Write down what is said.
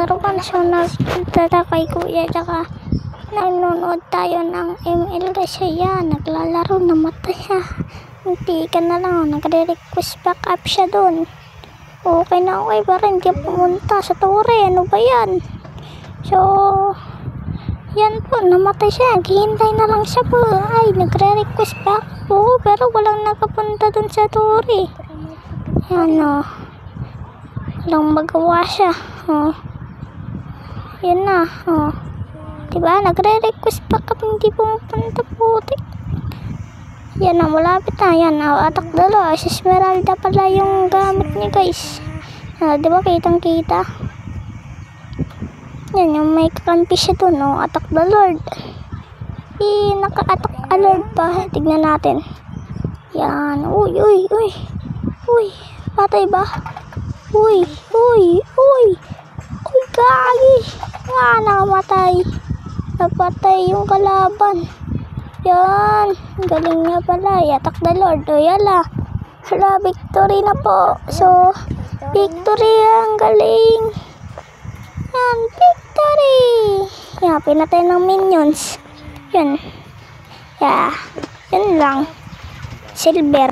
laruan. So nagdada kay kuya tsaka nanonood tayo ng ML kasi yan. Naglalaro, namatay siya. Hindi ka na lang, nagre-request back up siya doon. Okay na okay, pero hindi pumunta sa tore. Ano ba yan? So yan po, namatay siya. Hihintay na lang siya po. Ay, nagre-request back po. Pero walang nakapunta dun sa tore. Yan o. Walang magawa siya. O. Yan na. O. Diba? Nagre-request back up. Hindi pumunta po. Yan na. Malapit na. Yan na. Atak dalo. Si Esmeralda pala yung gamit niya guys. Diba? Kitang kita. Yan, yung may kakampi siya dun, no? Attack the Lord. Naka-attack a Lord pa. Tignan natin. Yan. Uy. Uy, patay ba? Uy. Uy, gagi. Nakamatay. Napatay yung kalaban. Yan. Galing niya pala. Attack the Lord. O, yala. Hala, victory na po. So, victory. Ang galing. Yan, victory! Yan, pinatay ng minions. Yan. Yeah. Yan lang. Silver.